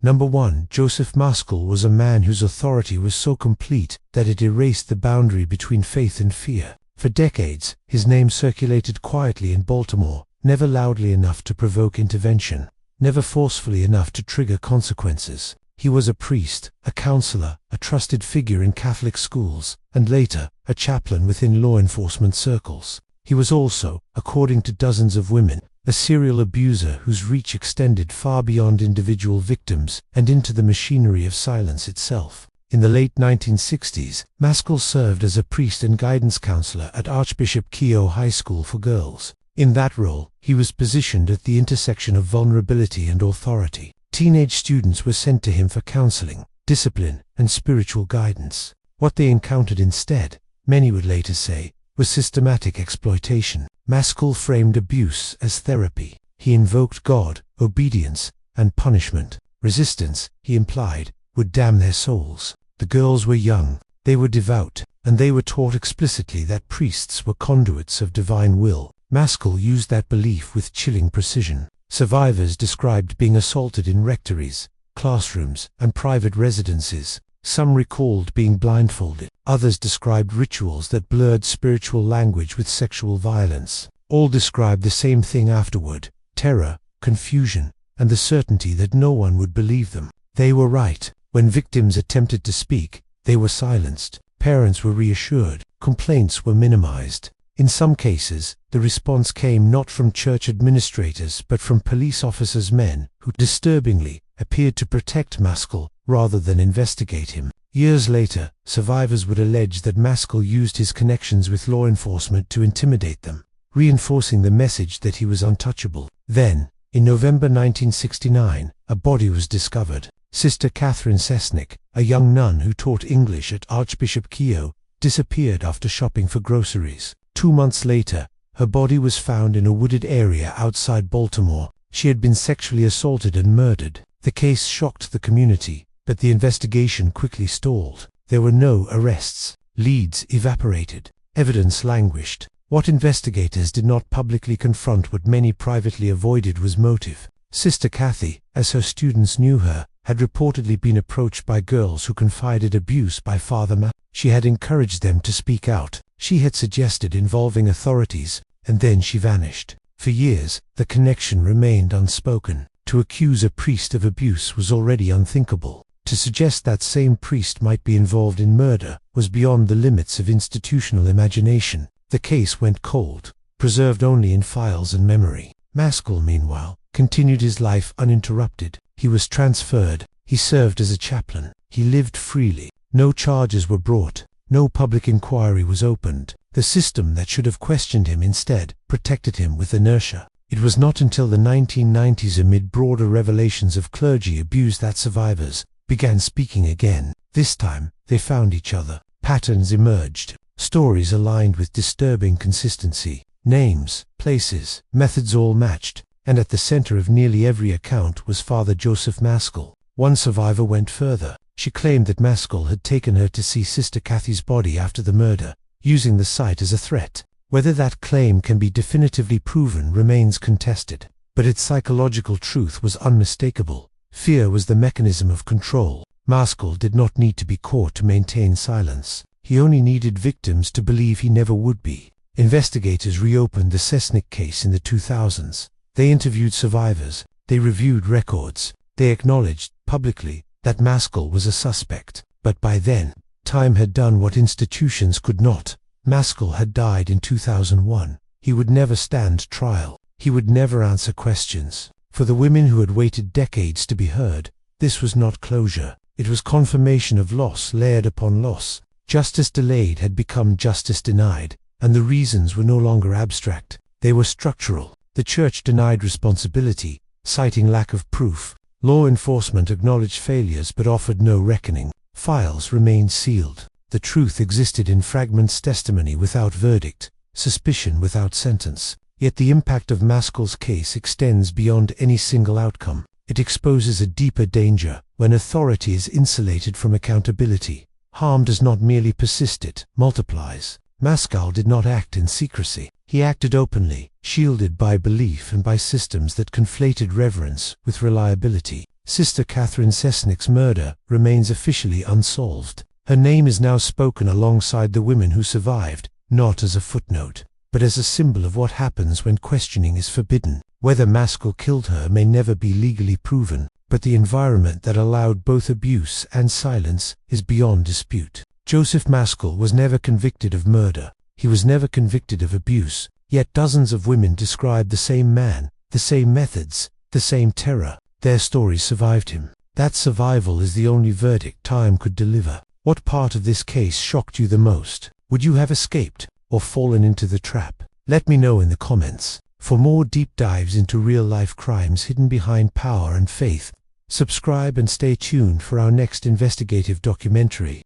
Number 1. Joseph Maskell was a man whose authority was so complete that it erased the boundary between faith and fear. For decades, his name circulated quietly in Baltimore, never loudly enough to provoke intervention, never forcefully enough to trigger consequences. He was a priest, a counselor, a trusted figure in Catholic schools, and later, a chaplain within law enforcement circles. He was also, according to dozens of women, a serial abuser whose reach extended far beyond individual victims and into the machinery of silence itself. In the late 1960s, Maskell served as a priest and guidance counselor at Archbishop Keogh High School for girls. In that role, he was positioned at the intersection of vulnerability and authority. Teenage students were sent to him for counseling, discipline, and spiritual guidance. What they encountered instead, many would later say, was systematic exploitation. Maskell framed abuse as therapy. He invoked God, obedience, and punishment. Resistance, he implied, would damn their souls. The girls were young, they were devout, and they were taught explicitly that priests were conduits of divine will. Maskell used that belief with chilling precision. Survivors described being assaulted in rectories, classrooms, and private residences. Some recalled being blindfolded. Others described rituals that blurred spiritual language with sexual violence. All described the same thing afterward: terror, confusion, and the certainty that no one would believe them. They were right. When victims attempted to speak, they were silenced. Parents were reassured. Complaints were minimized. In some cases, the response came not from church administrators but from police officers, men who, disturbingly, appeared to protect Maskell rather than investigate him. Years later, survivors would allege that Maskell used his connections with law enforcement to intimidate them, reinforcing the message that he was untouchable. Then, in November 1969, a body was discovered. Sister Catherine Cesnik, a young nun who taught English at Archbishop Keogh, disappeared after shopping for groceries. 2 months later, her body was found in a wooded area outside Baltimore. She had been sexually assaulted and murdered. The case shocked the community, but the investigation quickly stalled. There were no arrests. Leads evaporated. Evidence languished. What investigators did not publicly confront, what many privately avoided, was motive. Sister Cathy, as her students knew her, had reportedly been approached by girls who confided abuse by Father Maciel. She had encouraged them to speak out. She had suggested involving authorities, and then she vanished. For years, the connection remained unspoken. To accuse a priest of abuse was already unthinkable. To suggest that same priest might be involved in murder was beyond the limits of institutional imagination. The case went cold, preserved only in files and memory. Maskell, meanwhile, continued his life uninterrupted. He was transferred. He served as a chaplain. He lived freely. No charges were brought. No public inquiry was opened. The system that should have questioned him instead protected him with inertia. It was not until the 1990s, amid broader revelations of clergy abuse, that survivors began speaking again. This time, they found each other. Patterns emerged. Stories aligned with disturbing consistency. Names, places, methods all matched. And at the center of nearly every account was Father Joseph Maskell. One survivor went further. She claimed that Maskell had taken her to see Sister Cathy's body after the murder, using the site as a threat. Whether that claim can be definitively proven remains contested, but its psychological truth was unmistakable. Fear was the mechanism of control. Maskell did not need to be caught to maintain silence. He only needed victims to believe he never would be. Investigators reopened the Cesnik case in the 2000s. They interviewed survivors. They reviewed records. They acknowledged, publicly, that Maskell was a suspect. But by then, time had done what institutions could not. Maskell had died in 2001. He would never stand trial. He would never answer questions. For the women who had waited decades to be heard, this was not closure. It was confirmation of loss layered upon loss. Justice delayed had become justice denied, and the reasons were no longer abstract. They were structural. The church denied responsibility, citing lack of proof. Law enforcement acknowledged failures but offered no reckoning. Files remained sealed. The truth existed in fragments: testimony without verdict, suspicion without sentence. Yet the impact of Maskell's case extends beyond any single outcome. It exposes a deeper danger. When authority is insulated from accountability, harm does not merely persist, it multiplies. Maskell did not act in secrecy. He acted openly, shielded by belief and by systems that conflated reverence with reliability. Sister Catherine Cesnik's murder remains officially unsolved. Her name is now spoken alongside the women who survived, not as a footnote, but as a symbol of what happens when questioning is forbidden. Whether Maskell killed her may never be legally proven, but the environment that allowed both abuse and silence is beyond dispute. Joseph Maskell was never convicted of murder. He was never convicted of abuse, yet dozens of women describe the same man, the same methods, the same terror. Their stories survived him. That survival is the only verdict time could deliver. What part of this case shocked you the most? Would you have escaped or fallen into the trap? Let me know in the comments. For more deep dives into real-life crimes hidden behind power and faith, subscribe and stay tuned for our next investigative documentary.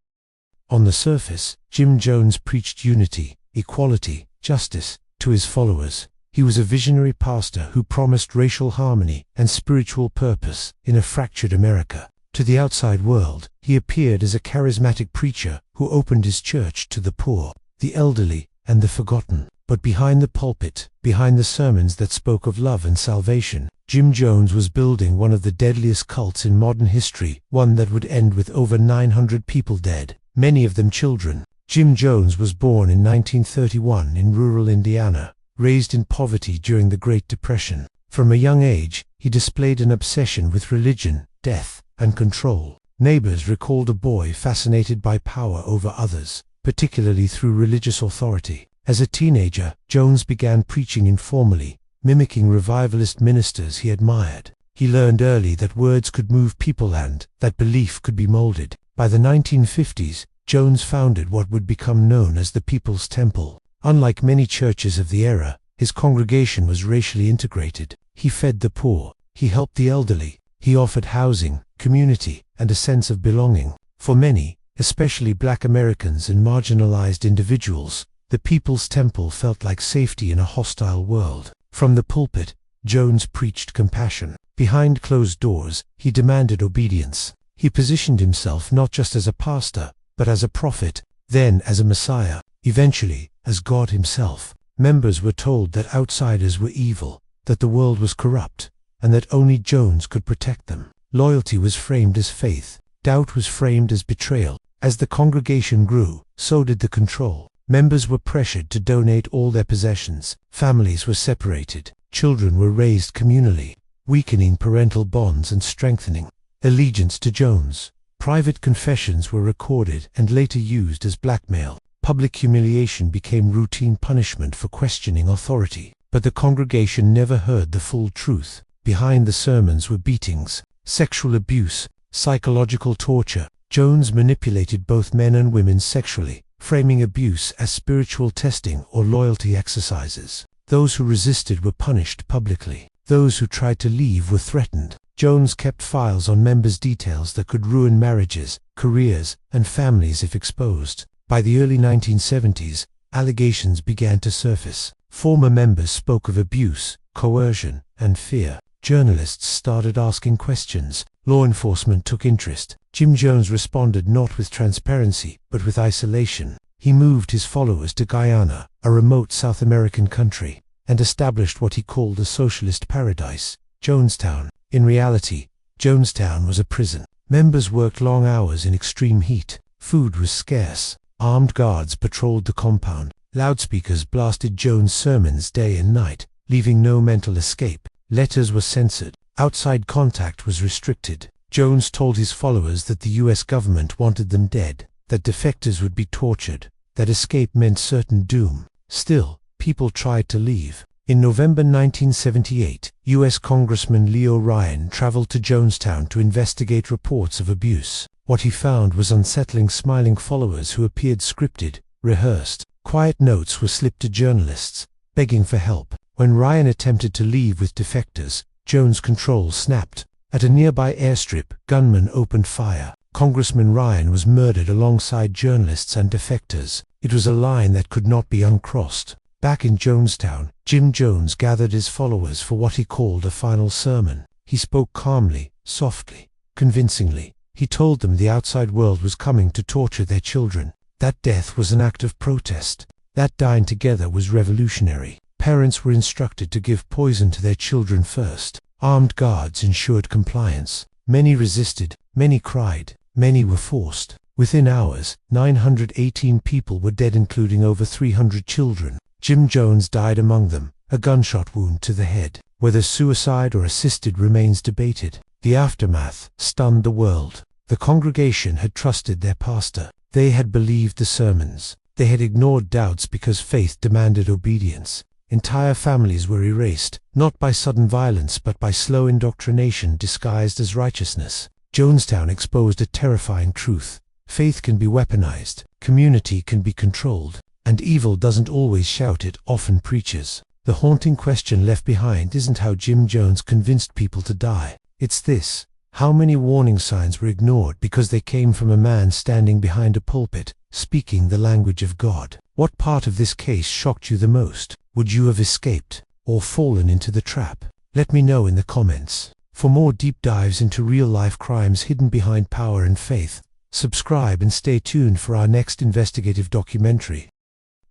On the surface, Jim Jones preached unity, equality, justice to his followers. He was a visionary pastor who promised racial harmony and spiritual purpose in a fractured America. To the outside world, he appeared as a charismatic preacher who opened his church to the poor, the elderly, and the forgotten. But behind the pulpit, behind the sermons that spoke of love and salvation, Jim Jones was building one of the deadliest cults in modern history, one that would end with over 900 people dead, many of them children. Jim Jones was born in 1931 in rural Indiana, raised in poverty during the Great Depression. From a young age, he displayed an obsession with religion, death, and control. Neighbors recalled a boy fascinated by power over others, particularly through religious authority. As a teenager, Jones began preaching informally, mimicking revivalist ministers he admired. He learned early that words could move people and that belief could be molded. By the 1950s, Jones founded what would become known as the People's Temple. Unlike many churches of the era, his congregation was racially integrated. He fed the poor, he helped the elderly, he offered housing, community, and a sense of belonging. For many, especially Black Americans and marginalized individuals, the People's Temple felt like safety in a hostile world. From the pulpit, Jones preached compassion. Behind closed doors, he demanded obedience. He positioned himself not just as a pastor, but as a prophet, then as a Messiah, eventually as God himself. Members were told that outsiders were evil, that the world was corrupt, and that only Jones could protect them. Loyalty was framed as faith. Doubt was framed as betrayal. As the congregation grew, so did the control. Members were pressured to donate all their possessions. Families were separated. Children were raised communally, weakening parental bonds and strengthening allegiance to Jones. Private confessions were recorded and later used as blackmail. Public humiliation became routine punishment for questioning authority. But the congregation never heard the full truth. Behind the sermons were beatings, sexual abuse, psychological torture. Jones manipulated both men and women sexually, framing abuse as spiritual testing or loyalty exercises. Those who resisted were punished publicly. Those who tried to leave were threatened. Jones kept files on members' details that could ruin marriages, careers, and families if exposed. By the early 1970s, allegations began to surface. Former members spoke of abuse, coercion, and fear. Journalists started asking questions. Law enforcement took interest. Jim Jones responded not with transparency, but with isolation. He moved his followers to Guyana, a remote South American country, and established what he called a socialist paradise, Jonestown. In reality, Jonestown was a prison. Members worked long hours in extreme heat. Food was scarce. Armed guards patrolled the compound. Loudspeakers blasted Jones' sermons day and night, leaving no mental escape. Letters were censored. Outside contact was restricted. Jones told his followers that the US government wanted them dead, that defectors would be tortured, that escape meant certain doom. Still, people tried to leave. In November 1978, US Congressman Leo Ryan traveled to Jonestown to investigate reports of abuse. What he found was unsettling smiling followers who appeared scripted, rehearsed. Quiet notes were slipped to journalists, begging for help. When Ryan attempted to leave with defectors, Jones' control snapped. At a nearby airstrip, gunmen opened fire. Congressman Ryan was murdered alongside journalists and defectors. It was a line that could not be uncrossed. Back in Jonestown, Jim Jones gathered his followers for what he called a final sermon. He spoke calmly, softly, convincingly. He told them the outside world was coming to torture their children. That death was an act of protest. That dying together was revolutionary. Parents were instructed to give poison to their children first. Armed guards ensured compliance. Many resisted, many cried, many were forced. Within hours, 918 people were dead, including over 300 children. Jim Jones died among them, a gunshot wound to the head. Whether suicide or assisted remains debated. The aftermath stunned the world. The congregation had trusted their pastor. They had believed the sermons. They had ignored doubts because faith demanded obedience. Entire families were erased, not by sudden violence but by slow indoctrination disguised as righteousness. Jonestown exposed a terrifying truth. Faith can be weaponized, community can be controlled, and evil doesn't always shout, it often preaches. The haunting question left behind isn't how Jim Jones convinced people to die. It's this: how many warning signs were ignored because they came from a man standing behind a pulpit, speaking the language of God? What part of this case shocked you the most? Would you have escaped, or fallen into the trap? Let me know in the comments. For more deep dives into real-life crimes hidden behind power and faith, subscribe and stay tuned for our next investigative documentary.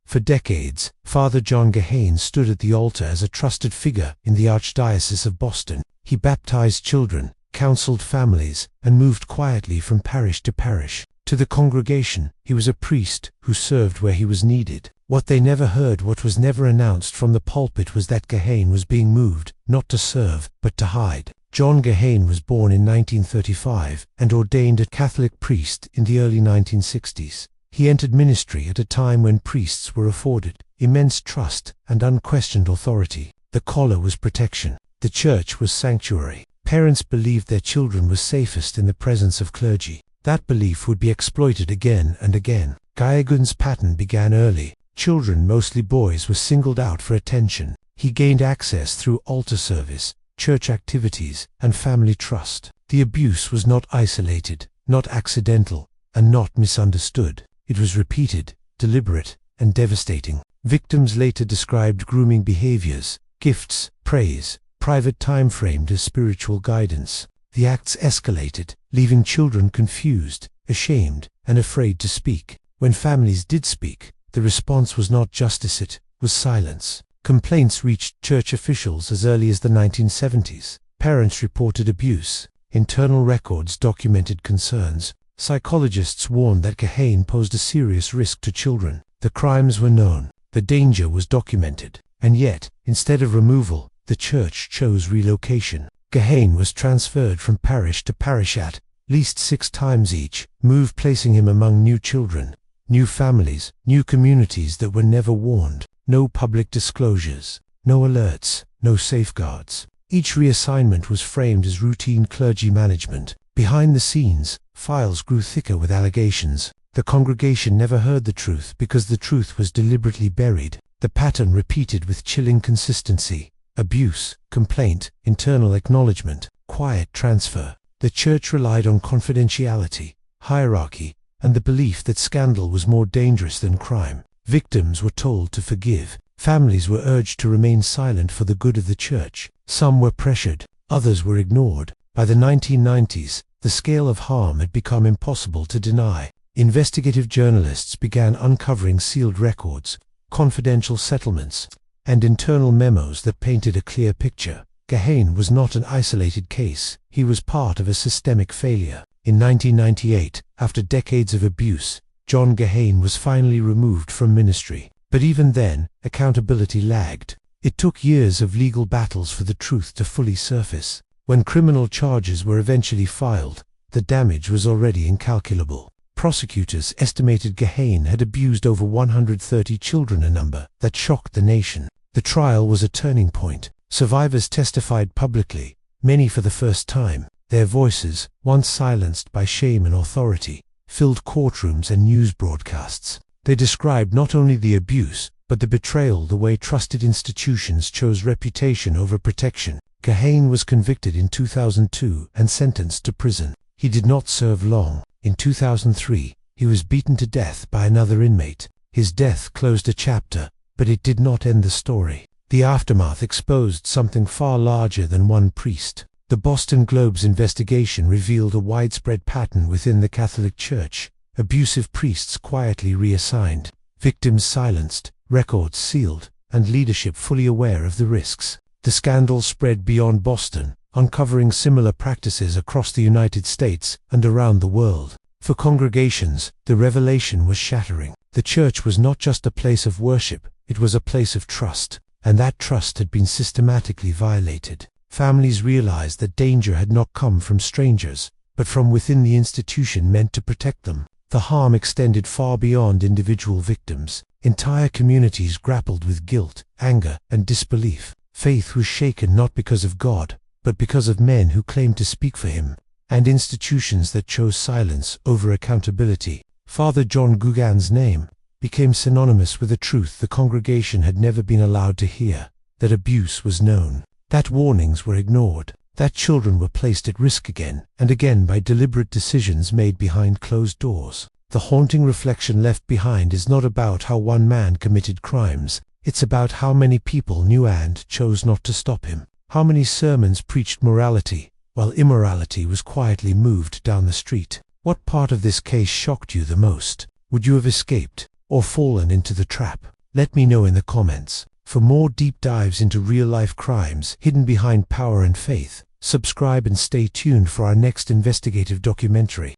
For decades, Father John Geoghan stood at the altar as a trusted figure in the Archdiocese of Boston. He baptized children, counseled families, and moved quietly from parish to parish. To the congregation, he was a priest who served where he was needed. What they never heard, what was never announced from the pulpit, was that Geoghan was being moved, not to serve, but to hide. John Geoghan was born in 1935 and ordained a Catholic priest in the early 1960s. He entered ministry at a time when priests were afforded immense trust and unquestioned authority. The collar was protection. The church was sanctuary. Parents believed their children were safest in the presence of clergy. That belief would be exploited again and again. Geoghan's pattern began early. Children, mostly boys, were singled out for attention. He gained access through altar service, church activities, and family trust. The abuse was not isolated, not accidental, and not misunderstood. It was repeated, deliberate, and devastating. Victims later described grooming behaviors, gifts, praise, private time framed as spiritual guidance. The acts escalated, leaving children confused, ashamed, and afraid to speak. When families did speak, the response was not justice, it was silence. Complaints reached church officials as early as the 1970s. Parents reported abuse. Internal records documented concerns. Psychologists warned that Geoghan posed a serious risk to children. The crimes were known. The danger was documented. And yet, instead of removal, the church chose relocation. Geoghan was transferred from parish to parish at least 6 times each move, placing him among new children, new families, new communities that were never warned. No public disclosures, no alerts, no safeguards. Each reassignment was framed as routine clergy management. Behind the scenes, files grew thicker with allegations. The congregation never heard the truth because the truth was deliberately buried. The pattern repeated with chilling consistency: abuse, complaint, internal acknowledgement, quiet transfer. The church relied on confidentiality, hierarchy, and the belief that scandal was more dangerous than crime. Victims were told to forgive. Families were urged to remain silent for the good of the church. Some were pressured, others were ignored. By the 1990s, the scale of harm had become impossible to deny. Investigative journalists began uncovering sealed records, confidential settlements, and internal memos that painted a clear picture. Geoghan was not an isolated case. He was part of a systemic failure. In 1998, after decades of abuse, John Geoghan was finally removed from ministry. But even then, accountability lagged. It took years of legal battles for the truth to fully surface. When criminal charges were eventually filed, the damage was already incalculable. Prosecutors estimated Geoghan had abused over 130 children, a number that shocked the nation. The trial was a turning point. Survivors testified publicly, many for the first time. Their voices, once silenced by shame and authority, filled courtrooms and news broadcasts. They described not only the abuse, but the betrayal, the way trusted institutions chose reputation over protection. Geoghan was convicted in 2002 and sentenced to prison. He did not serve long. In 2003, he was beaten to death by another inmate. His death closed a chapter, but it did not end the story. The aftermath exposed something far larger than one priest. The Boston Globe's investigation revealed a widespread pattern within the Catholic Church: abusive priests quietly reassigned, victims silenced, records sealed, and leadership fully aware of the risks. The scandal spread beyond Boston, uncovering similar practices across the United States and around the world. For congregations, the revelation was shattering. The church was not just a place of worship, it was a place of trust, and that trust had been systematically violated. Families realized that danger had not come from strangers, but from within the institution meant to protect them. The harm extended far beyond individual victims. Entire communities grappled with guilt, anger, and disbelief. Faith was shaken not because of God, but because of men who claimed to speak for him, and institutions that chose silence over accountability. Father Geoghan's name became synonymous with a truth the congregation had never been allowed to hear, that abuse was known, that warnings were ignored, that children were placed at risk again and again by deliberate decisions made behind closed doors. The haunting reflection left behind is not about how one man committed crimes, it's about how many people knew and chose not to stop him. How many sermons preached morality, while immorality was quietly moved down the street. What part of this case shocked you the most? Would you have escaped, or fallen into the trap? Let me know in the comments. For more deep dives into real-life crimes hidden behind power and faith, subscribe and stay tuned for our next investigative documentary.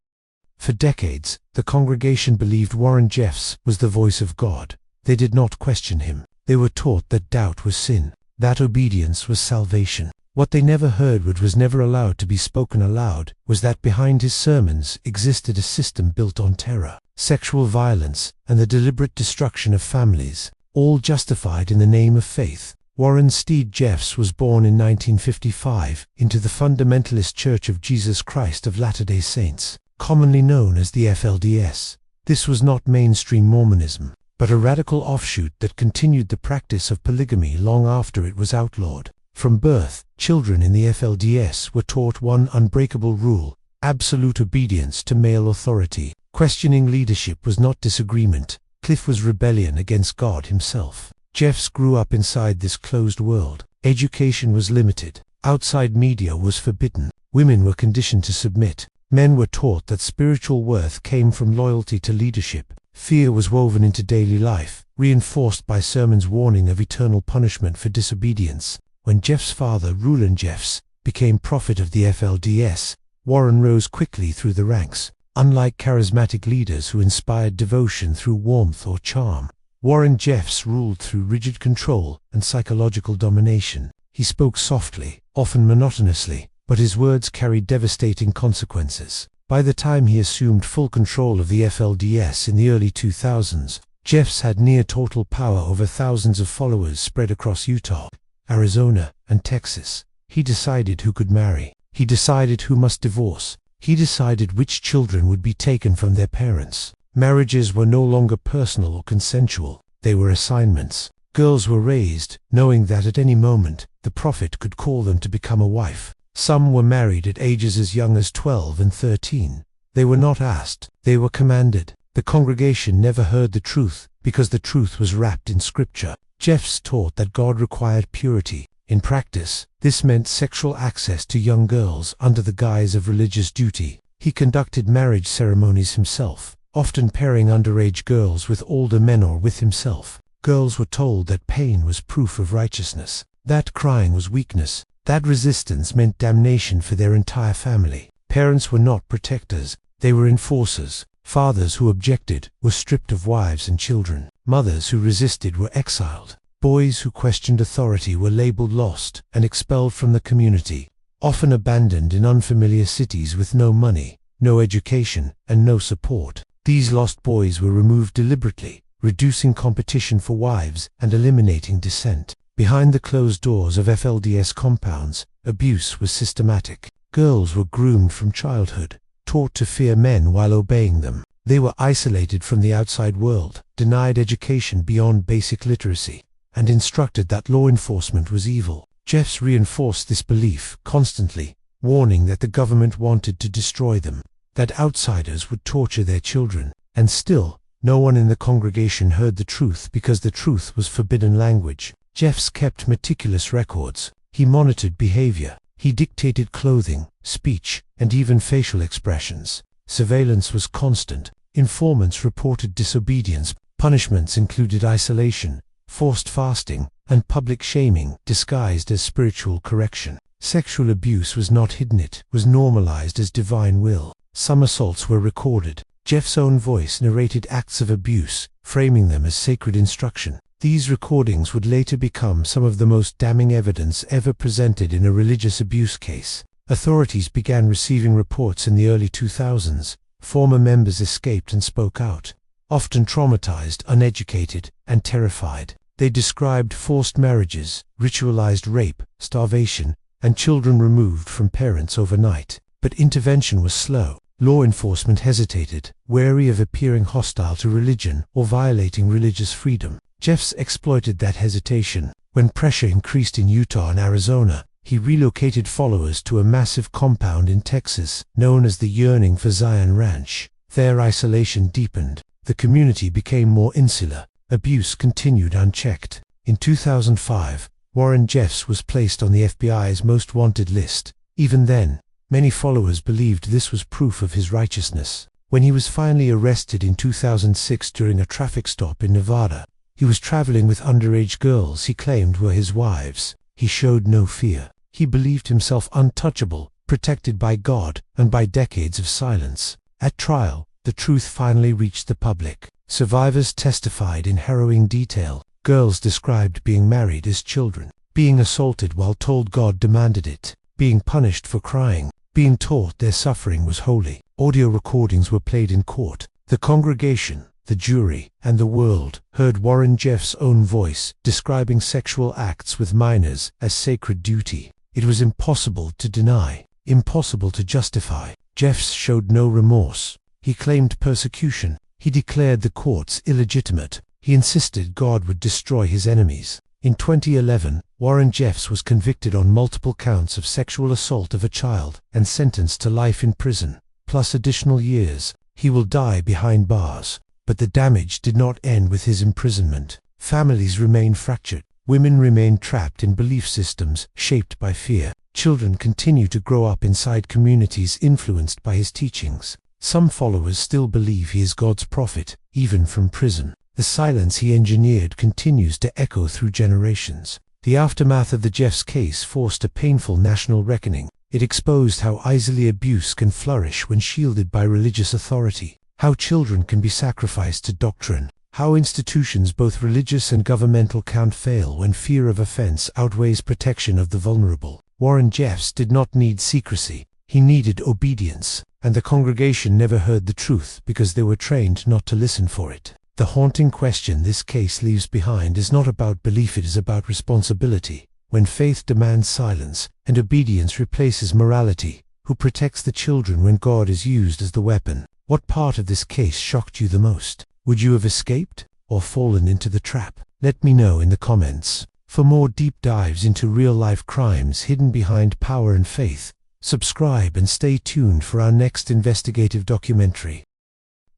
For decades, the congregation believed Warren Jeffs was the voice of God. They did not question him. They were taught that doubt was sin, that obedience was salvation. What they never heard, what was never allowed to be spoken aloud, was that behind his sermons existed a system built on terror, sexual violence, and the deliberate destruction of families, all justified in the name of faith. Warren Steed Jeffs was born in 1955 into the Fundamentalist Church of Jesus Christ of Latter-day Saints, commonly known as the FLDS. This was not mainstream Mormonism, but a radical offshoot that continued the practice of polygamy long after it was outlawed. From birth, children in the FLDS were taught one unbreakable rule: absolute obedience to male authority. Questioning leadership was not disagreement. Cliff was rebellion against God himself. Jeffs grew up inside this closed world. Education was limited. Outside media was forbidden. Women were conditioned to submit. Men were taught that spiritual worth came from loyalty to leadership. Fear was woven into daily life, reinforced by sermons warning of eternal punishment for disobedience. When Jeff's father, Rowland Jeffs, became prophet of the FLDS, Warren rose quickly through the ranks. Unlike charismatic leaders who inspired devotion through warmth or charm, Warren Jeffs ruled through rigid control and psychological domination. He spoke softly, often monotonously, but his words carried devastating consequences. By the time he assumed full control of the FLDS in the early 2000s, Jeffs had near total power over thousands of followers spread across Utah, Arizona, and Texas. He decided who could marry. He decided who must divorce. He decided which children would be taken from their parents. Marriages were no longer personal or consensual. They were assignments. Girls were raised, knowing that at any moment, the prophet could call them to become a wife. Some were married at ages as young as 12 and 13. They were not asked, they were commanded. The congregation never heard the truth, because the truth was wrapped in scripture. Jeffs taught that God required purity. In practice, this meant sexual access to young girls under the guise of religious duty. He conducted marriage ceremonies himself, often pairing underage girls with older men or with himself. Girls were told that pain was proof of righteousness, that crying was weakness, that resistance meant damnation for their entire family. Parents were not protectors, they were enforcers. Fathers who objected were stripped of wives and children. Mothers who resisted were exiled. Boys who questioned authority were labeled lost and expelled from the community, often abandoned in unfamiliar cities with no money, no education, and no support. These lost boys were removed deliberately, reducing competition for wives and eliminating dissent. Behind the closed doors of FLDS compounds, abuse was systematic. Girls were groomed from childhood, taught to fear men while obeying them. They were isolated from the outside world, denied education beyond basic literacy, and instructed that law enforcement was evil. Jeffs reinforced this belief constantly, warning that the government wanted to destroy them, that outsiders would torture their children. And still, no one in the congregation heard the truth because the truth was forbidden language. Jeffs kept meticulous records. He monitored behavior. He dictated clothing, speech, and even facial expressions. Surveillance was constant. Informants reported disobedience. Punishments included isolation, forced fasting, and public shaming disguised as spiritual correction. Sexual abuse was not hidden, it was normalized as divine will. Some assaults were recorded. Jeff's own voice narrated acts of abuse, framing them as sacred instruction. These recordings would later become some of the most damning evidence ever presented in a religious abuse case. Authorities began receiving reports in the early 2000s. Former members escaped and spoke out, often traumatized, uneducated, and terrified. They described forced marriages, ritualized rape, starvation, and children removed from parents overnight. But intervention was slow. Law enforcement hesitated, wary of appearing hostile to religion or violating religious freedom. Jeffs exploited that hesitation. When pressure increased in Utah and Arizona, he relocated followers to a massive compound in Texas, known as the Yearning for Zion Ranch. Their isolation deepened. The community became more insular. Abuse continued unchecked. In 2005, Warren Jeffs was placed on the FBI's most wanted list. Even then, many followers believed this was proof of his righteousness. When he was finally arrested in 2006 during a traffic stop in Nevada, he was traveling with underage girls he claimed were his wives. He showed no fear. He believed himself untouchable, protected by God and by decades of silence. At trial, the truth finally reached the public. Survivors testified in harrowing detail. Girls described being married as children, being assaulted while told God demanded it, being punished for crying, being taught their suffering was holy. Audio recordings were played in court. The congregation, the jury, and the world heard Warren Jeffs' own voice describing sexual acts with minors as sacred duty. It was impossible to deny, impossible to justify. Jeffs showed no remorse. He claimed persecution. He declared the courts illegitimate. He insisted God would destroy his enemies. In 2011, Warren Jeffs was convicted on multiple counts of sexual assault of a child and sentenced to life in prison, plus additional years. He will die behind bars. But the damage did not end with his imprisonment. Families remain fractured. Women remain trapped in belief systems shaped by fear. Children continue to grow up inside communities influenced by his teachings. Some followers still believe he is God's prophet, even from prison. The silence he engineered continues to echo through generations. The aftermath of the Jeffs case forced a painful national reckoning. It exposed how easily abuse can flourish when shielded by religious authority, how children can be sacrificed to doctrine, how institutions both religious and governmental can fail when fear of offense outweighs protection of the vulnerable. Warren Jeffs did not need secrecy. He needed obedience, and the congregation never heard the truth because they were trained not to listen for it. The haunting question this case leaves behind is not about belief, it is about responsibility. When faith demands silence and obedience replaces morality, who protects the children when God is used as the weapon? What part of this case shocked you the most? Would you have escaped or fallen into the trap? Let me know in the comments. For more deep dives into real-life crimes hidden behind power and faith, subscribe and stay tuned for our next investigative documentary.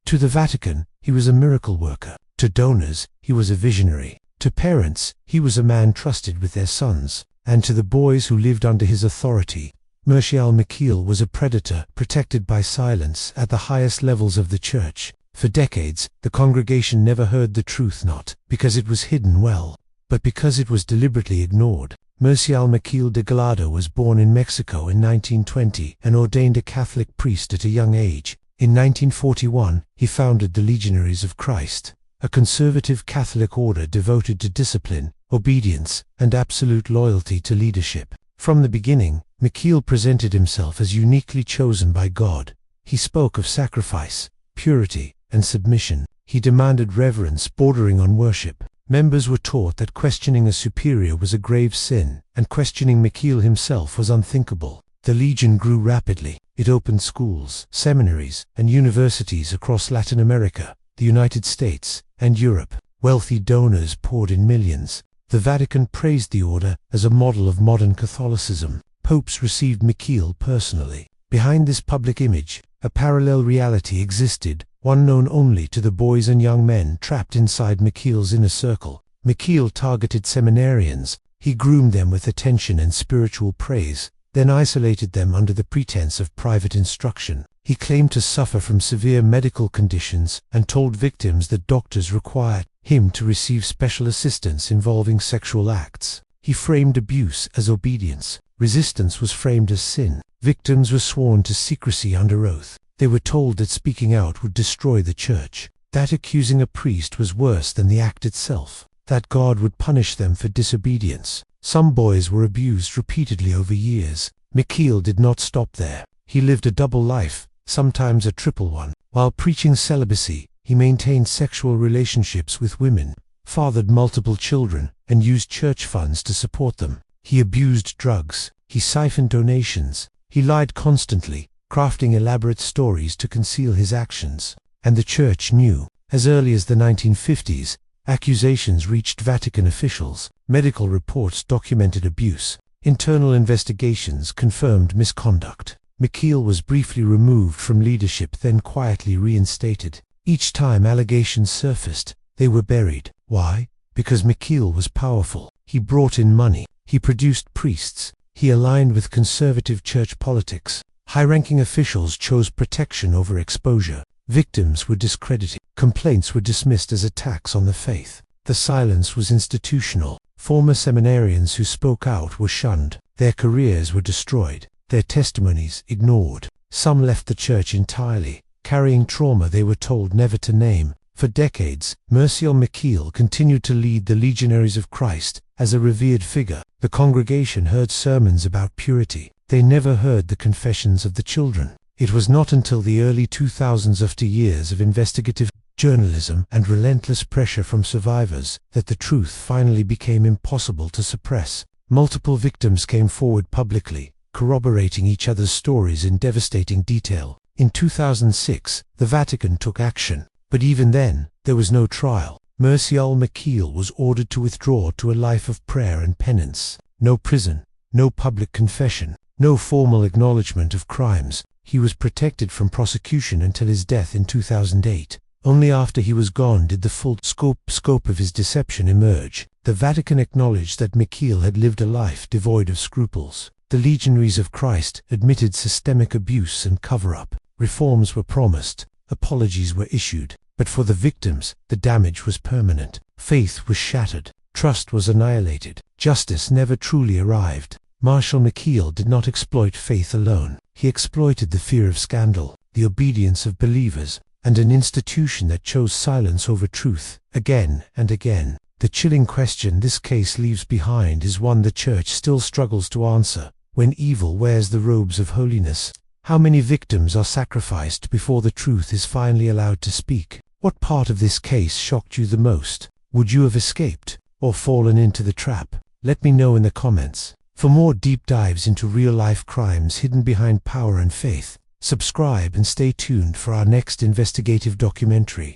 To the Vatican, he was a miracle worker. To donors, he was a visionary. To parents, he was a man trusted with their sons. And to the boys who lived under his authority, Marcial Maciel was a predator protected by silence at the highest levels of the church. For decades, the congregation never heard the truth, not because it was hidden well, but because it was deliberately ignored. Marcial Maciel de Gallardo was born in Mexico in 1920 and ordained a Catholic priest at a young age. In 1941, he founded the Legionaries of Christ, a conservative Catholic order devoted to discipline, obedience, and absolute loyalty to leadership. From the beginning, Maciel presented himself as uniquely chosen by God. He spoke of sacrifice, purity, and submission. He demanded reverence bordering on worship. Members were taught that questioning a superior was a grave sin, and questioning Maciel himself was unthinkable. The Legion grew rapidly. It opened schools, seminaries, and universities across Latin America, the United States, and Europe. Wealthy donors poured in millions. The Vatican praised the order as a model of modern Catholicism. Popes received Maciel personally. Behind this public image, a parallel reality existed, one known only to the boys and young men trapped inside Maciel's inner circle. Maciel targeted seminarians. He groomed them with attention and spiritual praise, then isolated them under the pretense of private instruction. He claimed to suffer from severe medical conditions and told victims that doctors required him to receive special assistance involving sexual acts. He framed abuse as obedience. Resistance was framed as sin. Victims were sworn to secrecy under oath. They were told that speaking out would destroy the church, that accusing a priest was worse than the act itself, that God would punish them for disobedience. Some boys were abused repeatedly over years. Maciel did not stop there. He lived a double life, sometimes a triple one. While preaching celibacy, he maintained sexual relationships with women, fathered multiple children, and used church funds to support them. He abused drugs. He siphoned donations. He lied constantly, crafting elaborate stories to conceal his actions. And the church knew. As early as the 1950s, accusations reached Vatican officials. Medical reports documented abuse. Internal investigations confirmed misconduct. Maciel was briefly removed from leadership, then quietly reinstated. Each time allegations surfaced, they were buried. Why? Because Maciel was powerful. He brought in money. He produced priests. He aligned with conservative church politics. High-ranking officials chose protection over exposure. Victims were discredited. Complaints were dismissed as attacks on the faith. The silence was institutional. Former seminarians who spoke out were shunned. Their careers were destroyed. Their testimonies ignored. Some left the church entirely, carrying trauma they were told never to name. For decades, Marcial Maciel continued to lead the Legionaries of Christ as a revered figure. The congregation heard sermons about purity. They never heard the confessions of the children. It was not until the early 2000s, after years of investigative journalism and relentless pressure from survivors, that the truth finally became impossible to suppress. Multiple victims came forward publicly, corroborating each other's stories in devastating detail. In 2006, the Vatican took action, but even then, there was no trial. Marcial Maciel was ordered to withdraw to a life of prayer and penance. No prison, no public confession, no formal acknowledgement of crimes. He was protected from prosecution until his death in 2008. Only after he was gone did the full scope of his deception emerge. The Vatican acknowledged that Maciel had lived a life devoid of scruples. The Legionaries of Christ admitted systemic abuse and cover-up. Reforms were promised. Apologies were issued. But for the victims, the damage was permanent. Faith was shattered. Trust was annihilated. Justice never truly arrived. Marcial Maciel did not exploit faith alone. He exploited the fear of scandal, the obedience of believers, and an institution that chose silence over truth, again and again. The chilling question this case leaves behind is one the Church still struggles to answer. When evil wears the robes of holiness, how many victims are sacrificed before the truth is finally allowed to speak? What part of this case shocked you the most? Would you have escaped, or fallen into the trap? Let me know in the comments. For more deep dives into real-life crimes hidden behind power and faith, subscribe and stay tuned for our next investigative documentary.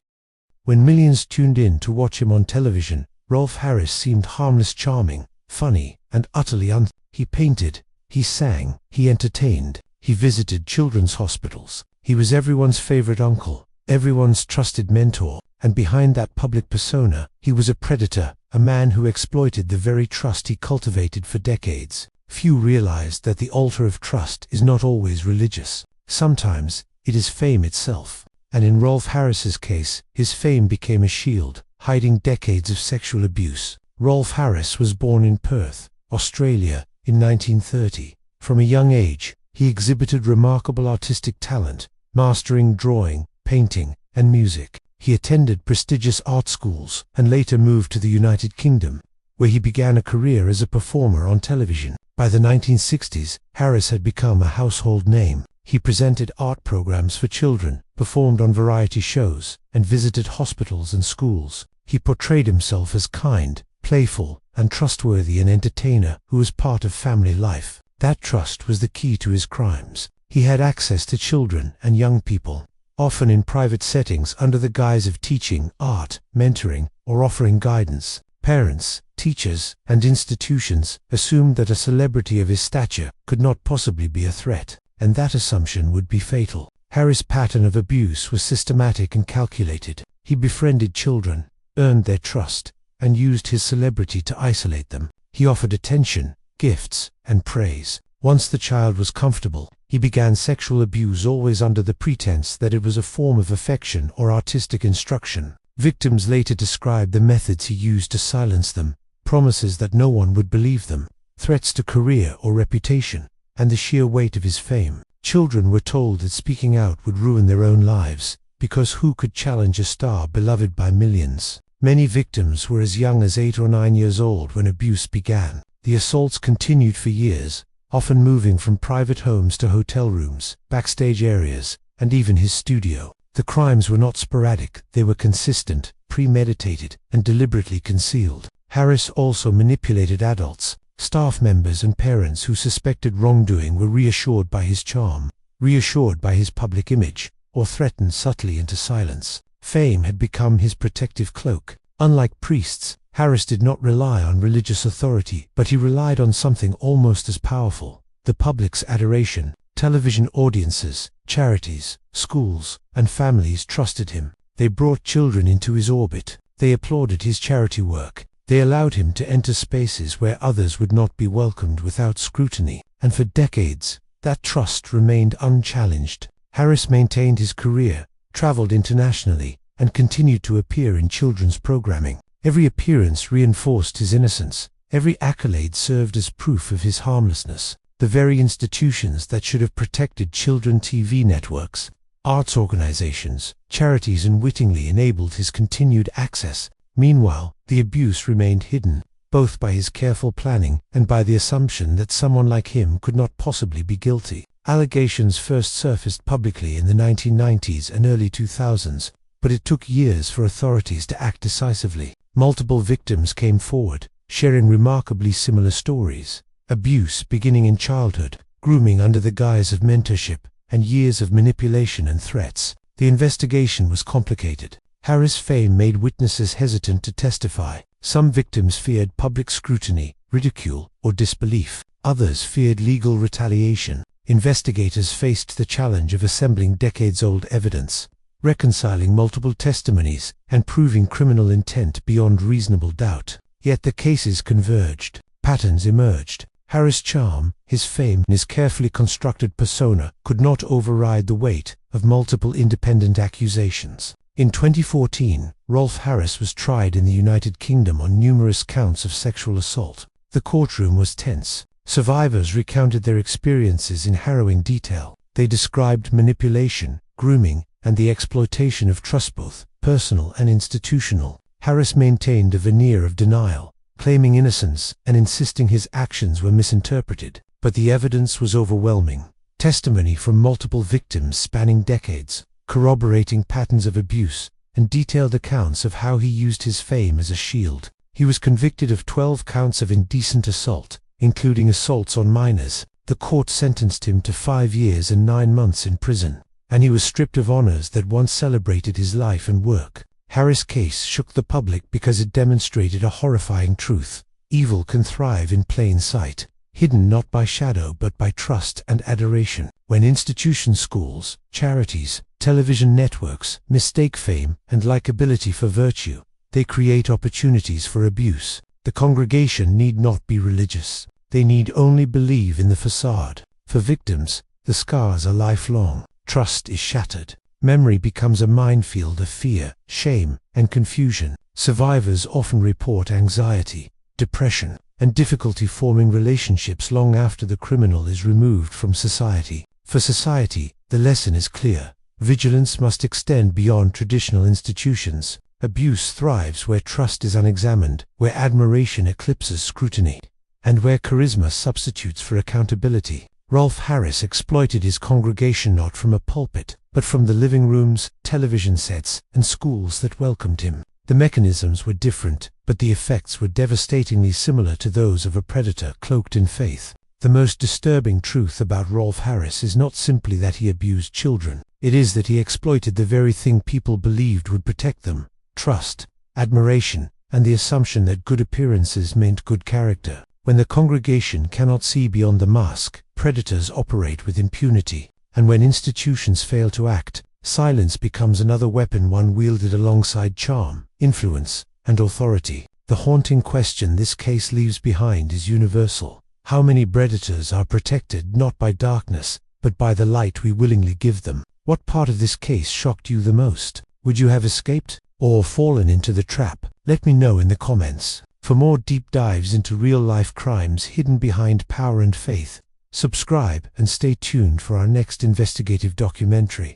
When millions tuned in to watch him on television, Rolf Harris seemed harmless, charming, funny, and utterly He painted, he sang, he entertained, he visited children's hospitals. He was everyone's favorite uncle, everyone's trusted mentor, and behind that public persona, he was a predator, a man who exploited the very trust he cultivated for decades. Few realized that the altar of trust is not always religious. Sometimes, it is fame itself. And in Rolf Harris's case, his fame became a shield, hiding decades of sexual abuse. Rolf Harris was born in Perth, Australia, in 1930. From a young age, he exhibited remarkable artistic talent, mastering drawing, painting, and music. He attended prestigious art schools and later moved to the United Kingdom, where he began a career as a performer on television. By the 1960s, Harris had become a household name. He presented art programs for children, performed on variety shows, and visited hospitals and schools. He portrayed himself as kind, playful, and trustworthy, an entertainer who was part of family life. That trust was the key to his crimes. He had access to children and young people, often in private settings under the guise of teaching art, mentoring, or offering guidance. Parents, teachers, and institutions assumed that a celebrity of his stature could not possibly be a threat, and that assumption would be fatal. Harris' pattern of abuse was systematic and calculated. He befriended children, earned their trust, and used his celebrity to isolate them. He offered attention, gifts, and praise. Once the child was comfortable, he began sexual abuse, always under the pretense that it was a form of affection or artistic instruction. Victims later described the methods he used to silence them, promises that no one would believe them, threats to career or reputation, and the sheer weight of his fame. Children were told that speaking out would ruin their own lives, because who could challenge a star beloved by millions? Many victims were as young as 8 or 9 years old when abuse began. The assaults continued for years, often moving from private homes to hotel rooms, backstage areas, and even his studio. The crimes were not sporadic, they were consistent, premeditated, and deliberately concealed. Harris also manipulated adults. Staff members and parents who suspected wrongdoing were reassured by his charm, reassured by his public image, or threatened subtly into silence. Fame had become his protective cloak. Unlike priests, Harris did not rely on religious authority, but he relied on something almost as powerful: the public's adoration. Television audiences, charities, schools, and families trusted him. They brought children into his orbit. They applauded his charity work. They allowed him to enter spaces where others would not be welcomed without scrutiny. And for decades, that trust remained unchallenged. Harris maintained his career, traveled internationally, and continued to appear in children's programming. Every appearance reinforced his innocence. Every accolade served as proof of his harmlessness. The very institutions that should have protected children, TV networks, arts organizations, charities, unwittingly enabled his continued access. Meanwhile, the abuse remained hidden, both by his careful planning and by the assumption that someone like him could not possibly be guilty. Allegations first surfaced publicly in the 1990s and early 2000s, but it took years for authorities to act decisively. Multiple victims came forward, sharing remarkably similar stories. Abuse beginning in childhood, grooming under the guise of mentorship, and years of manipulation and threats. The investigation was complicated. Harris' fame made witnesses hesitant to testify. Some victims feared public scrutiny, ridicule, or disbelief. Others feared legal retaliation. Investigators faced the challenge of assembling decades-old evidence, reconciling multiple testimonies, and proving criminal intent beyond reasonable doubt. Yet the cases converged. Patterns emerged. Harris' charm, his fame, and his carefully constructed persona could not override the weight of multiple independent accusations. In 2014, Rolf Harris was tried in the United Kingdom on numerous counts of sexual assault. The courtroom was tense. Survivors recounted their experiences in harrowing detail. They described manipulation, grooming, and the exploitation of trust, both personal and institutional. Harris maintained a veneer of denial, claiming innocence and insisting his actions were misinterpreted. But the evidence was overwhelming. Testimony from multiple victims spanning decades, corroborating patterns of abuse, and detailed accounts of how he used his fame as a shield. He was convicted of 12 counts of indecent assault, including assaults on minors. The court sentenced him to 5 years and 9 months in prison, and he was stripped of honors that once celebrated his life and work. Harris' case shook the public because it demonstrated a horrifying truth. Evil can thrive in plain sight, hidden not by shadow but by trust and adoration. When institutions, schools, charities, television networks mistake fame and likability for virtue, they create opportunities for abuse. The congregation need not be religious. They need only believe in the facade. For victims, the scars are lifelong. Trust is shattered. Memory becomes a minefield of fear, shame, and confusion. Survivors often report anxiety, depression, and difficulty forming relationships long after the criminal is removed from society. For society, the lesson is clear. Vigilance must extend beyond traditional institutions. Abuse thrives where trust is unexamined, where admiration eclipses scrutiny, and where charisma substitutes for accountability. Rolf Harris exploited his congregation not from a pulpit, but from the living rooms, television sets, and schools that welcomed him. The mechanisms were different, but the effects were devastatingly similar to those of a predator cloaked in faith. The most disturbing truth about Rolf Harris is not simply that he abused children. It is that he exploited the very thing people believed would protect them: trust, admiration, and the assumption that good appearances meant good character. When the congregation cannot see beyond the mask, predators operate with impunity. And when institutions fail to act, silence becomes another weapon, one wielded alongside charm, influence, and authority. The haunting question this case leaves behind is universal. How many predators are protected not by darkness, but by the light we willingly give them? What part of this case shocked you the most? Would you have escaped, or fallen into the trap? Let me know in the comments. For more deep dives into real-life crimes hidden behind power and faith, subscribe and stay tuned for our next investigative documentary.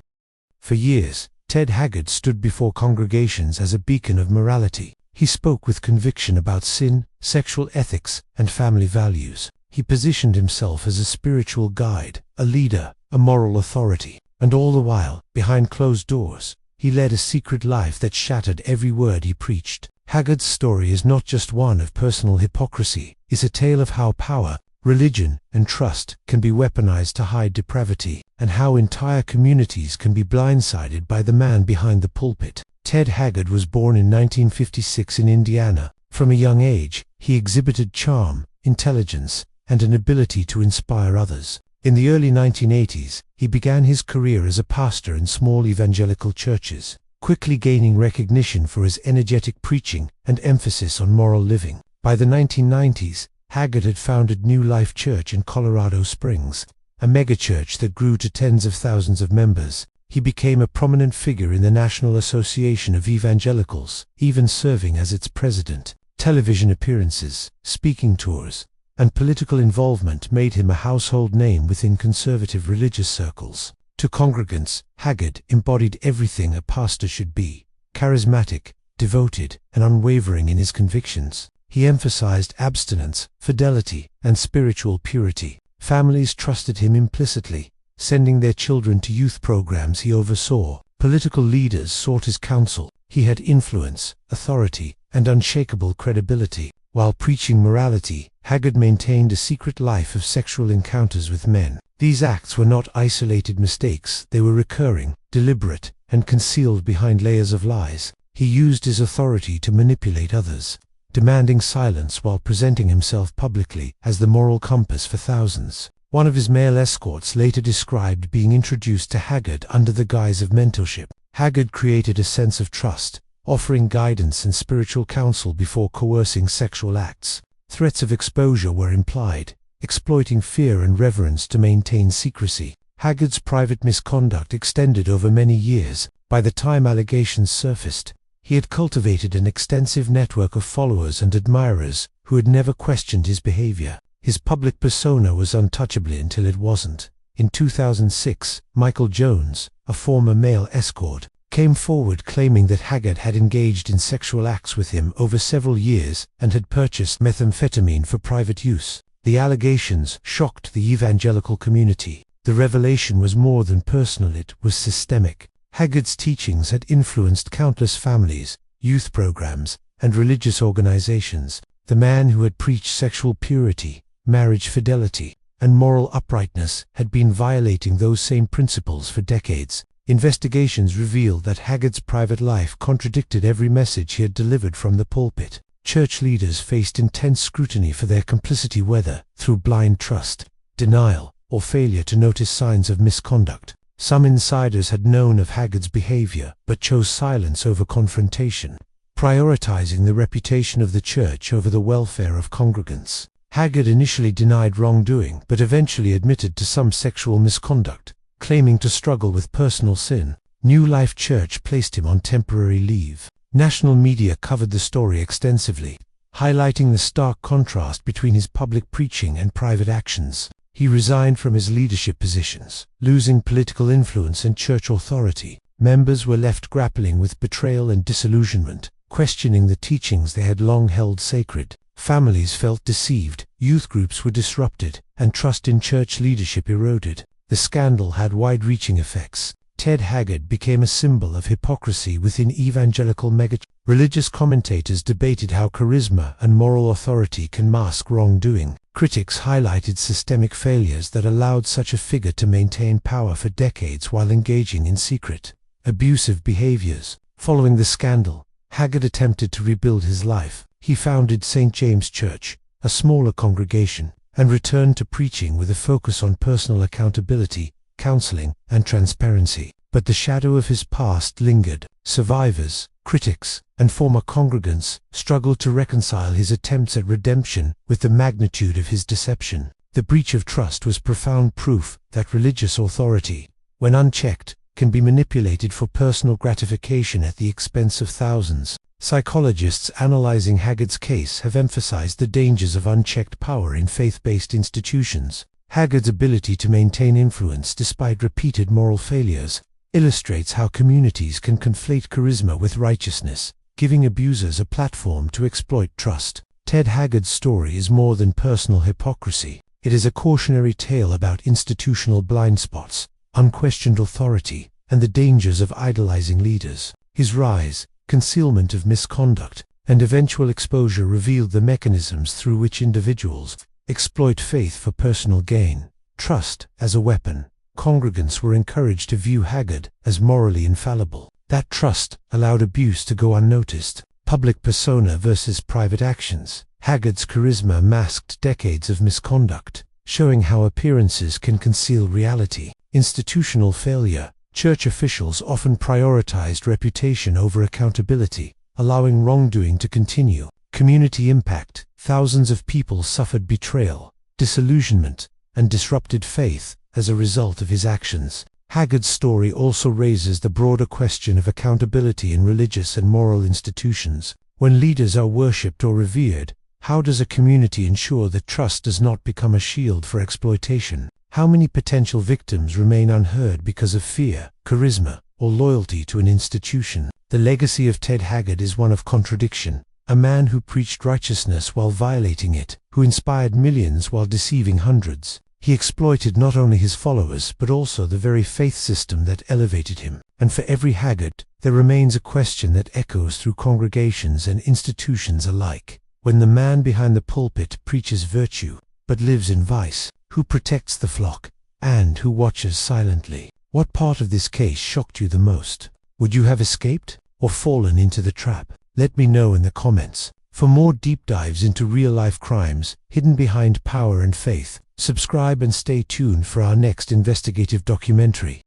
For years, Ted Haggard stood before congregations as a beacon of morality. He spoke with conviction about sin, sexual ethics, and family values. He positioned himself as a spiritual guide, a leader, a moral authority. And all the while, behind closed doors, he led a secret life that shattered every word he preached. Haggard's story is not just one of personal hypocrisy, it's a tale of how power, religion, and trust can be weaponized to hide depravity, and how entire communities can be blindsided by the man behind the pulpit. Ted Haggard was born in 1956 in Indiana. From a young age, he exhibited charm, intelligence, and an ability to inspire others. In the early 1980s, he began his career as a pastor in small evangelical churches, quickly gaining recognition for his energetic preaching and emphasis on moral living. By the 1990s, Haggard had founded New Life Church in Colorado Springs, a megachurch that grew to tens of thousands of members. He became a prominent figure in the National Association of Evangelicals, even serving as its president. Television appearances, speaking tours, and political involvement made him a household name within conservative religious circles. To congregants, Haggard embodied everything a pastor should be: charismatic, devoted, and unwavering in his convictions. He emphasized abstinence, fidelity, and spiritual purity. Families trusted him implicitly, sending their children to youth programs he oversaw. Political leaders sought his counsel. He had influence, authority, and unshakable credibility. While preaching morality, Haggard maintained a secret life of sexual encounters with men. These acts were not isolated mistakes, they were recurring, deliberate, and concealed behind layers of lies. He used his authority to manipulate others, demanding silence while presenting himself publicly as the moral compass for thousands. One of his male escorts later described being introduced to Haggard under the guise of mentorship. Haggard created a sense of trust, offering guidance and spiritual counsel before coercing sexual acts. Threats of exposure were implied, exploiting fear and reverence to maintain secrecy. Haggard's private misconduct extended over many years. By the time allegations surfaced, he had cultivated an extensive network of followers and admirers who had never questioned his behavior. His public persona was untouchable until it wasn't. In 2006, Michael Jones, a former male escort, came forward claiming that Haggard had engaged in sexual acts with him over several years and had purchased methamphetamine for private use. The allegations shocked the evangelical community. The revelation was more than personal, it was systemic. Haggard's teachings had influenced countless families, youth programs, and religious organizations. The man who had preached sexual purity, marriage fidelity, and moral uprightness had been violating those same principles for decades. Investigations revealed that Haggard's private life contradicted every message he had delivered from the pulpit. Church leaders faced intense scrutiny for their complicity, whether through blind trust, denial, or failure to notice signs of misconduct. Some insiders had known of Haggard's behavior, but chose silence over confrontation, prioritizing the reputation of the church over the welfare of congregants. Haggard initially denied wrongdoing, but eventually admitted to some sexual misconduct, claiming to struggle with personal sin. New Life Church placed him on temporary leave. National media covered the story extensively, highlighting the stark contrast between his public preaching and private actions. He resigned from his leadership positions, losing political influence and church authority. Members were left grappling with betrayal and disillusionment, questioning the teachings they had long held sacred. Families felt deceived, youth groups were disrupted, and trust in church leadership eroded. The scandal had wide-reaching effects. Ted Haggard became a symbol of hypocrisy within evangelical megachurches. Religious commentators debated how charisma and moral authority can mask wrongdoing. Critics highlighted systemic failures that allowed such a figure to maintain power for decades while engaging in secret, abusive behaviors. Following the scandal, Haggard attempted to rebuild his life. He founded St. James Church, a smaller congregation, and returned to preaching with a focus on personal accountability, counseling, and transparency. But the shadow of his past lingered. Survivors, critics, and former congregants struggled to reconcile his attempts at redemption with the magnitude of his deception. The breach of trust was profound proof that religious authority, when unchecked, can be manipulated for personal gratification at the expense of thousands. Psychologists analyzing Haggard's case have emphasized the dangers of unchecked power in faith-based institutions. Haggard's ability to maintain influence despite repeated moral failures illustrates how communities can conflate charisma with righteousness, giving abusers a platform to exploit trust. Ted Haggard's story is more than personal hypocrisy. It is a cautionary tale about institutional blind spots, unquestioned authority, and the dangers of idolizing leaders. His rise, concealment of misconduct, and eventual exposure revealed the mechanisms through which individuals exploit faith for personal gain. Trust as a weapon. Congregants were encouraged to view Haggard as morally infallible. That trust allowed abuse to go unnoticed. Public persona versus private actions. Haggard's charisma masked decades of misconduct, showing how appearances can conceal reality. Institutional failure. Church officials often prioritized reputation over accountability, allowing wrongdoing to continue. Community impact. Thousands of people suffered betrayal, disillusionment, and disrupted faith as a result of his actions. Haggard's story also raises the broader question of accountability in religious and moral institutions. When leaders are worshipped or revered, how does a community ensure that trust does not become a shield for exploitation? How many potential victims remain unheard because of fear, charisma, or loyalty to an institution? The legacy of Ted Haggard is one of contradiction. A man who preached righteousness while violating it, who inspired millions while deceiving hundreds. He exploited not only his followers but also the very faith system that elevated him. And for every Haggard, there remains a question that echoes through congregations and institutions alike. When the man behind the pulpit preaches virtue, but lives in vice, who protects the flock, and who watches silently? What part of this case shocked you the most? Would you have escaped, or fallen into the trap? Let me know in the comments. For more deep dives into real-life crimes hidden behind power and faith, subscribe and stay tuned for our next investigative documentary.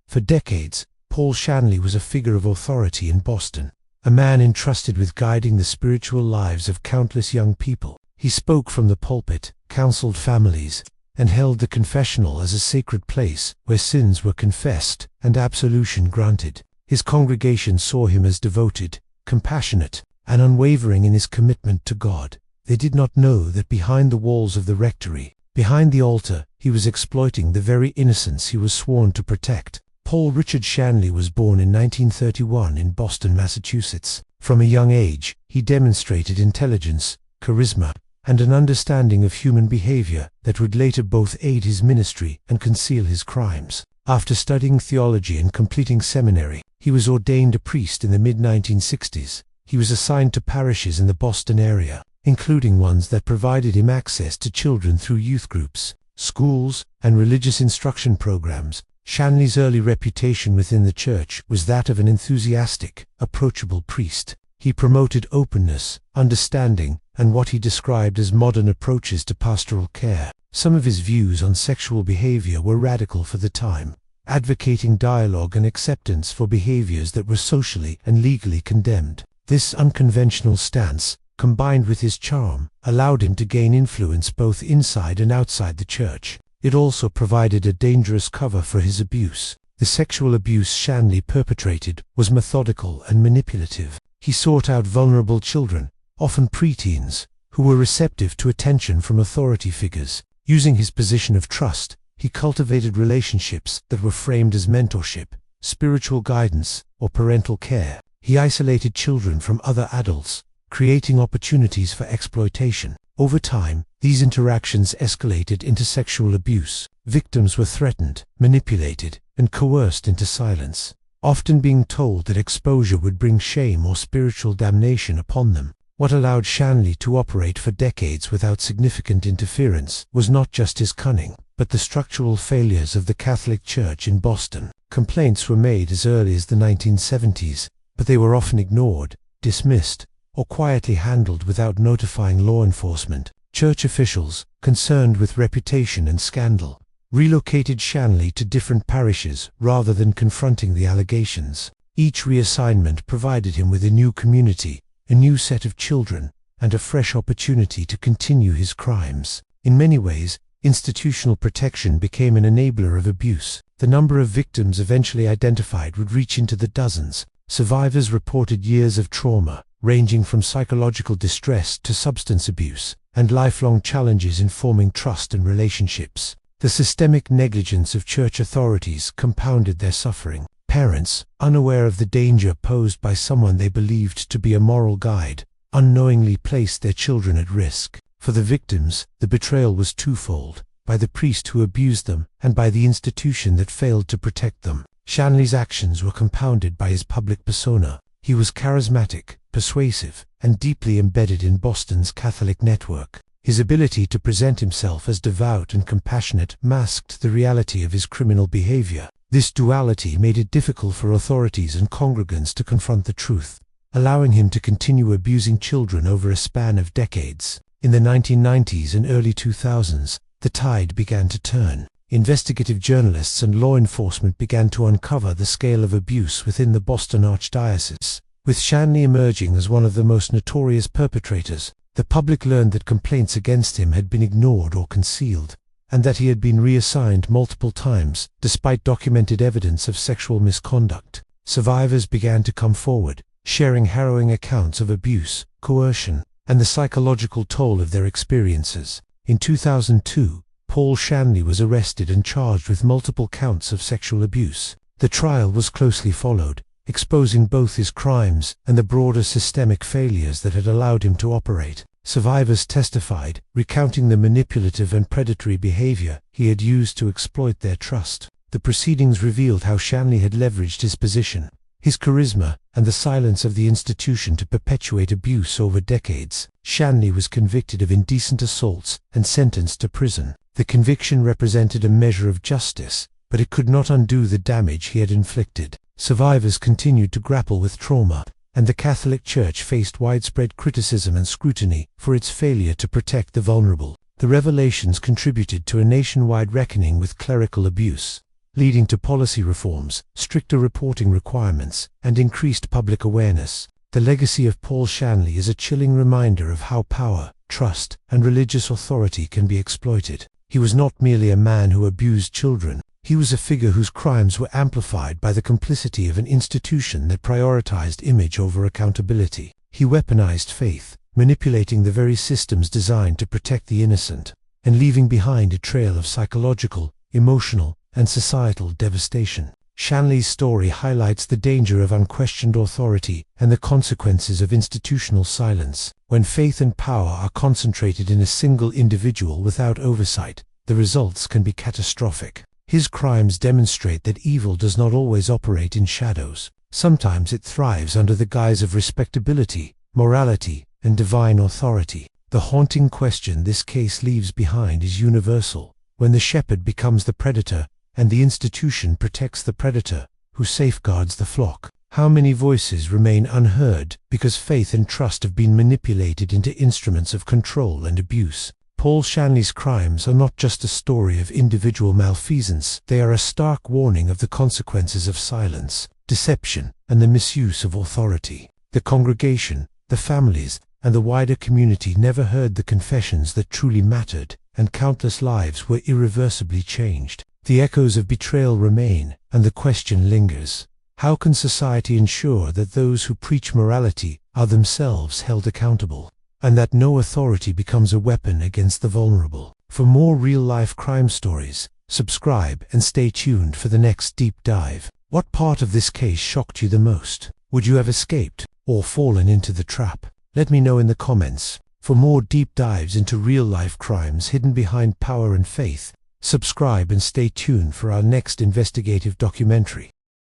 For decades, Paul Shanley was a figure of authority in Boston, a man entrusted with guiding the spiritual lives of countless young people. He spoke from the pulpit, counseled families, and held the confessional as a sacred place where sins were confessed and absolution granted. His congregation saw him as devoted, compassionate, and unwavering in his commitment to God. They did not know that behind the walls of the rectory, behind the altar, he was exploiting the very innocence he was sworn to protect. Paul Richard Shanley was born in 1931 in Boston, Massachusetts. From a young age, he demonstrated intelligence, charisma, and an understanding of human behavior that would later both aid his ministry and conceal his crimes. After studying theology and completing seminary, he was ordained a priest in the mid-1960s. He was assigned to parishes in the Boston area, including ones that provided him access to children through youth groups, schools, and religious instruction programs. Shanley's early reputation within the church was that of an enthusiastic, approachable priest. He promoted openness, understanding, and what he described as modern approaches to pastoral care. Some of his views on sexual behavior were radical for the time, advocating dialogue and acceptance for behaviors that were socially and legally condemned. This unconventional stance, combined with his charm, allowed him to gain influence both inside and outside the church. It also provided a dangerous cover for his abuse. The sexual abuse Shanley perpetrated was methodical and manipulative. He sought out vulnerable children, often preteens, who were receptive to attention from authority figures. Using his position of trust, he cultivated relationships that were framed as mentorship, spiritual guidance, or parental care. He isolated children from other adults, creating opportunities for exploitation. Over time, these interactions escalated into sexual abuse. Victims were threatened, manipulated, and coerced into silence, often being told that exposure would bring shame or spiritual damnation upon them. What allowed Shanley to operate for decades without significant interference was not just his cunning, but the structural failures of the Catholic Church in Boston. Complaints were made as early as the 1970s, but they were often ignored, dismissed, or quietly handled without notifying law enforcement. Church officials, concerned with reputation and scandal, relocated Shanley to different parishes rather than confronting the allegations. Each reassignment provided him with a new community, a new set of children, and a fresh opportunity to continue his crimes. In many ways, institutional protection became an enabler of abuse. The number of victims eventually identified would reach into the dozens. Survivors reported years of trauma, ranging from psychological distress to substance abuse, and lifelong challenges in forming trust and relationships. The systemic negligence of church authorities compounded their suffering. Parents, unaware of the danger posed by someone they believed to be a moral guide, unknowingly placed their children at risk. For the victims, the betrayal was twofold: by the priest who abused them, and by the institution that failed to protect them. Shanley's actions were compounded by his public persona. He was charismatic, persuasive, and deeply embedded in Boston's Catholic network. His ability to present himself as devout and compassionate masked the reality of his criminal behavior. This duality made it difficult for authorities and congregants to confront the truth, allowing him to continue abusing children over a span of decades. In the 1990s and early 2000s, the tide began to turn. Investigative journalists and law enforcement began to uncover the scale of abuse within the Boston Archdiocese. With Shanley emerging as one of the most notorious perpetrators, the public learned that complaints against him had been ignored or concealed, and that he had been reassigned multiple times, despite documented evidence of sexual misconduct. Survivors began to come forward, sharing harrowing accounts of abuse, coercion, and the psychological toll of their experiences. In 2002, Paul Shanley was arrested and charged with multiple counts of sexual abuse. The trial was closely followed, exposing both his crimes and the broader systemic failures that had allowed him to operate. Survivors testified, recounting the manipulative and predatory behavior he had used to exploit their trust. The proceedings revealed how Shanley had leveraged his position, his charisma, and the silence of the institution to perpetuate abuse over decades. Shanley was convicted of indecent assaults and sentenced to prison. The conviction represented a measure of justice, but it could not undo the damage he had inflicted. Survivors continued to grapple with trauma, and the Catholic Church faced widespread criticism and scrutiny for its failure to protect the vulnerable. The revelations contributed to a nationwide reckoning with clerical abuse, leading to policy reforms, stricter reporting requirements, and increased public awareness. The legacy of Paul Shanley is a chilling reminder of how power, trust, and religious authority can be exploited. He was not merely a man who abused children. He was a figure whose crimes were amplified by the complicity of an institution that prioritized image over accountability. He weaponized faith, manipulating the very systems designed to protect the innocent, and leaving behind a trail of psychological, emotional, and societal devastation. Shanley's story highlights the danger of unquestioned authority and the consequences of institutional silence. When faith and power are concentrated in a single individual without oversight, the results can be catastrophic. His crimes demonstrate that evil does not always operate in shadows. Sometimes it thrives under the guise of respectability, morality, and divine authority. The haunting question this case leaves behind is universal. When the shepherd becomes the predator, and the institution protects the predator, who safeguards the flock? How many voices remain unheard because faith and trust have been manipulated into instruments of control and abuse? Paul Shanley's crimes are not just a story of individual malfeasance, they are a stark warning of the consequences of silence, deception, and the misuse of authority. The congregation, the families, and the wider community never heard the confessions that truly mattered, and countless lives were irreversibly changed. The echoes of betrayal remain, and the question lingers: how can society ensure that those who preach morality are themselves held accountable, and that no authority becomes a weapon against the vulnerable? For more real-life crime stories, subscribe and stay tuned for the next deep dive. What part of this case shocked you the most? Would you have escaped, or fallen into the trap? Let me know in the comments. For more deep dives into real-life crimes hidden behind power and faith, subscribe and stay tuned for our next investigative documentary.